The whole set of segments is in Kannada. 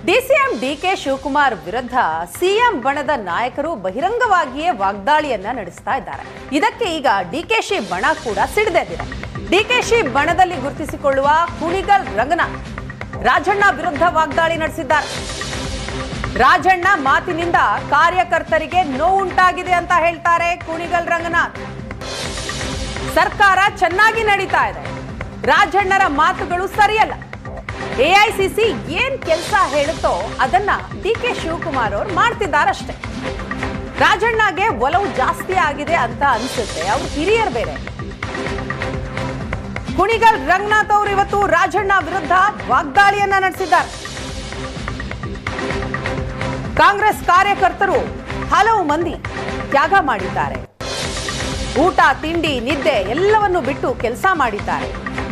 ಡಿಸಿಎಂ ಡಿಕೆ ಶಿವಕುಮಾರ್ ವಿರುದ್ಧ ಸಿಎಂ ಬಣದ ನಾಯಕರು ಬಹಿರಂಗವಾಗಿಯೇ ವಾಗ್ದಾಳಿಯನ್ನ ನಡೆಸ್ತಾ ಇದ್ದಾರೆ. ಇದಕ್ಕೆ ಈಗ ಡಿಕೆಶಿ ಬಣ ಕೂಡ ಸಿಡಿದೆದ್ದಿದೆ. ಡಿಕೆಶಿ ಬಣದಲ್ಲಿ ಗುರುತಿಸಿಕೊಳ್ಳುವ ಕುಣಿಗಲ್ ರಂಗನಾಥ್ ರಾಜಣ್ಣ ವಿರುದ್ಧ ವಾಗ್ದಾಳಿ ನಡೆಸಿದ್ದಾರೆ. ರಾಜಣ್ಣ ಮಾತಿನಿಂದ ಕಾರ್ಯಕರ್ತರಿಗೆ ನೋವುಂಟಾಗಿದೆ ಅಂತ ಹೇಳ್ತಾರೆ ಕುಣಿಗಲ್ ರಂಗನಾಥ್. ಸರ್ಕಾರ ಚೆನ್ನಾಗಿ ನಡೀತಾ ಇದೆ, ರಾಜಣ್ಣರ ಮಾತುಗಳು ಸರಿಯಲ್ಲ. ಎಐಸಿಸಿ ಏನ್ ಕೆಲಸ ಹೇಳುತ್ತೋ ಅದನ್ನ ಡಿಕೆ ಶಿವಕುಮಾರ್ ಅವರು ಮಾಡ್ತಿದ್ದಾರಷ್ಟೇ. ರಾಜಣ್ಣಗೆ ಒಲವು ಜಾಸ್ತಿ ಆಗಿದೆ ಅಂತ ಅನ್ಸುತ್ತೆ, ಅವ್ರು ಹಿರಿಯರು ಬೇರೆ. ಕುಣಿಗಲ್ ರಂಗನಾಥ್ ಅವರು ಇವತ್ತು ರಾಜಣ್ಣ ವಿರುದ್ಧ ವಾಗ್ದಾಳಿಯನ್ನ ನಡೆಸಿದ್ದಾರೆ. ಕಾಂಗ್ರೆಸ್ ಕಾರ್ಯಕರ್ತರು ಹಲವು ಮಂದಿ ತ್ಯಾಗ ಮಾಡಿದ್ದಾರೆ. ಊಟ ತಿಂಡಿ ನಿದ್ದೆ ಎಲ್ಲವನ್ನು ಬಿಟ್ಟು ಕೆಲಸ ಮಾಡಿದ್ದಾರೆ.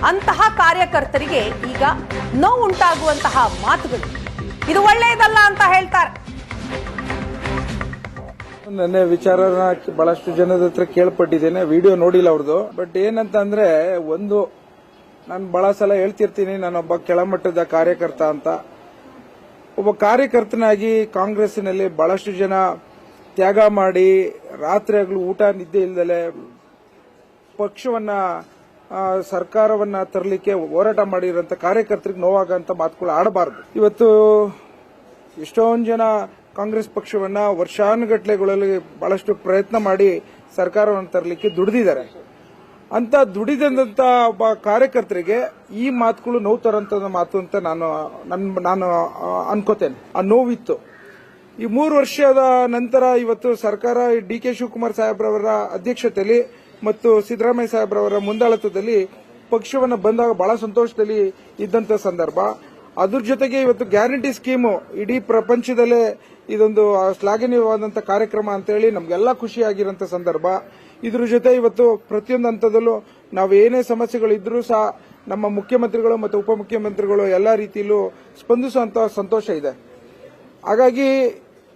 ಅಂತಹ ಕಾರ್ಯಕರ್ತರಿಗೆ ಈಗ ನೋವುಂಟಾಗುವಂತಹ ಮಾತುಗಳು ಇದು ಒಳ್ಳೆಯದಲ್ಲ ಅಂತ ಹೇಳ್ತಾರೆ. ನನ್ನ ವಿಚಾರನ ಬಹಳಷ್ಟು ಜನದ ಹತ್ರ ಕೇಳ್ಪಟ್ಟಿದ್ದೇನೆ, ವಿಡಿಯೋ ನೋಡಿಲ್ಲ ಅವ್ರದ್ದು. ಬಟ್ ಏನಂತ ಅಂದ್ರೆ, ಒಂದು ನಾನು ಬಹಳ ಸಲ ಹೇಳ್ತಿರ್ತೀನಿ, ನಾನೊಬ್ಬ ಕೆಳಮಟ್ಟದ ಕಾರ್ಯಕರ್ತ ಅಂತ. ಒಬ್ಬ ಕಾರ್ಯಕರ್ತನಾಗಿ ಕಾಂಗ್ರೆಸ್ಸಿನಲ್ಲಿ ಬಹಳಷ್ಟು ಜನ ತ್ಯಾಗ ಮಾಡಿ ರಾತ್ರಿ ಹಗಲು ಊಟ ನಿದ್ದೆ ಇಲ್ಲದಲೆ ಪಕ್ಷವನ್ನ ಸರ್ಕಾರವನ್ನ ತರಲಿಕ್ಕೆ ಹೋರಾಟ ಮಾಡಿರೋಂಥ ಕಾರ್ಯಕರ್ತರಿಗೆ ನೋವಾಗಂತ ಮಾತುಗಳು ಆಡಬಾರದು. ಇವತ್ತು ಎಷ್ಟೊಂದು ಜನ ಕಾಂಗ್ರೆಸ್ ಪಕ್ಷವನ್ನ ವರ್ಷಾನುಗಟ್ಟಲೆಗಳಲ್ಲಿ ಬಹಳಷ್ಟು ಪ್ರಯತ್ನ ಮಾಡಿ ಸರ್ಕಾರವನ್ನು ತರಲಿಕ್ಕೆ ದುಡಿದಿದ್ದಾರೆ. ಅಂತ ದುಡಿದಂತ ಒಬ್ಬ ಕಾರ್ಯಕರ್ತರಿಗೆ ಈ ಮಾತುಗಳು ನೋವು ತರಂತ ಮಾತು ಅಂತ ನಾನು ಅನ್ಕೋತೇನೆ. ಆ ನೋವಿತ್ತು. ಈ 3 ವರ್ಷದ ನಂತರ ಇವತ್ತು ಸರ್ಕಾರ ಡಿಕೆ ಶಿವಕುಮಾರ್ ಸಾಹೇಬ್ರವರ ಅಧ್ಯಕ್ಷತೆಯಲ್ಲಿ ಮತ್ತು ಸಿದ್ದರಾಮಯ್ಯ ಸಾಹೇಬ್ರವರ ಮುಂದಾಳತ್ವದಲ್ಲಿ ಪಕ್ಷವನ್ನು ಬಂದಾಗ ಬಹಳ ಸಂತೋಷದಲ್ಲಿ ಇದ್ದಂತ ಸಂದರ್ಭ. ಅದ್ರ ಜೊತೆಗೆ ಇವತ್ತು ಗ್ಯಾರಂಟಿ ಸ್ಕೀಮು ಇಡೀ ಪ್ರಪಂಚದಲ್ಲೇ ಇದೊಂದು ಶ್ಲಾಘನೀಯವಾದಂಥ ಕಾರ್ಯಕ್ರಮ ಅಂತೇಳಿ ನಮ್ಗೆಲ್ಲ ಖುಷಿಯಾಗಿರೋಂಥ ಸಂದರ್ಭ. ಇದ್ರ ಜೊತೆ ಇವತ್ತು ಪ್ರತಿಯೊಂದು ಹಂತದಲ್ಲೂ ನಾವು ಏನೇ ಸಮಸ್ಯೆಗಳಿದ್ರೂ ಸಹ ನಮ್ಮ ಮುಖ್ಯಮಂತ್ರಿಗಳು ಮತ್ತು ಉಪಮುಖ್ಯಮಂತ್ರಿಗಳು ಎಲ್ಲಾ ರೀತಿಯಲ್ಲೂ ಸ್ಪಂದಿಸುವಂತ ಸಂತೋಷ ಇದೆ. ಹಾಗಾಗಿ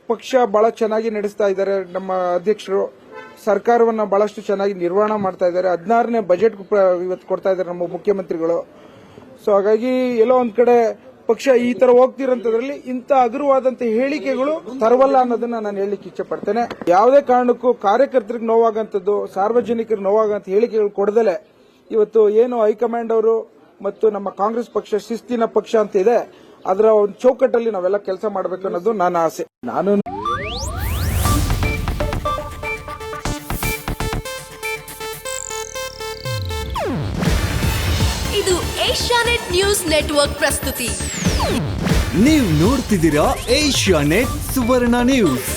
ಪಕ್ಷ ಬಹಳ ಚೆನ್ನಾಗಿ ನಡೆಸ್ತಾ ಇದ್ದಾರೆ. ನಮ್ಮ ಅಧ್ಯಕ್ಷರು ಸರ್ಕಾರವನ್ನ ಬಹಳಷ್ಟು ಚೆನ್ನಾಗಿ ನಿರ್ವಹಣೆ ಮಾಡ್ತಾ ಇದ್ದಾರೆ. 16ನೇ ಬಜೆಟ್ ಇವತ್ತು ಕೊಡ್ತಾ ಇದ್ದಾರೆ ನಮ್ಮ ಮುಖ್ಯಮಂತ್ರಿಗಳು. ಸೊ ಹಾಗಾಗಿ ಎಲ್ಲೋ ಒಂದ್ ಕಡೆ ಪಕ್ಷ ಈ ತರ ಹೋಗ್ತಿರೋಂಥದ್ರಲ್ಲಿ ಇಂಥ ಹಗುರವಾದಂತ ಹೇಳಿಕೆಗಳು ತರವಲ್ಲ ಅನ್ನೋದನ್ನ ನಾನು ಹೇಳಲಿಕ್ಕೆ ಇಚ್ಛೆ ಪಡ್ತೇನೆ. ಯಾವುದೇ ಕಾರಣಕ್ಕೂ ಕಾರ್ಯಕರ್ತರಿಗೆ ನೋವಾಗಂತದ್ದು, ಸಾರ್ವಜನಿಕರಿಗೆ ನೋವಾಗಂತ ಹೇಳಿಕೆಗಳು ಕೊಡದಲೆ ಇವತ್ತು ಏನು ಹೈಕಮಾಂಡ್ ಅವರು ಮತ್ತು ನಮ್ಮ ಕಾಂಗ್ರೆಸ್ ಪಕ್ಷ ಶಿಸ್ತಿನ ಪಕ್ಷ ಅಂತ ಇದೆ, ಅದರ ಒಂದು ಚೌಕಟ್ಟಲ್ಲಿ ನಾವೆಲ್ಲ ಕೆಲಸ ಮಾಡಬೇಕು ಅನ್ನೋದು ನನ್ನ ಆಸೆ. ನಾನು ಇದು ಏಷ್ಯಾನೆಟ್ ನ್ಯೂಸ್ ನೆಟ್ವರ್ಕ್ ಪ್ರಸ್ತುತಿ. ನೀವು ನೋಡ್ತಿದ್ದೀರಾ ಏಷ್ಯಾನೆಟ್ ಸುವರ್ಣ ನ್ಯೂಸ್.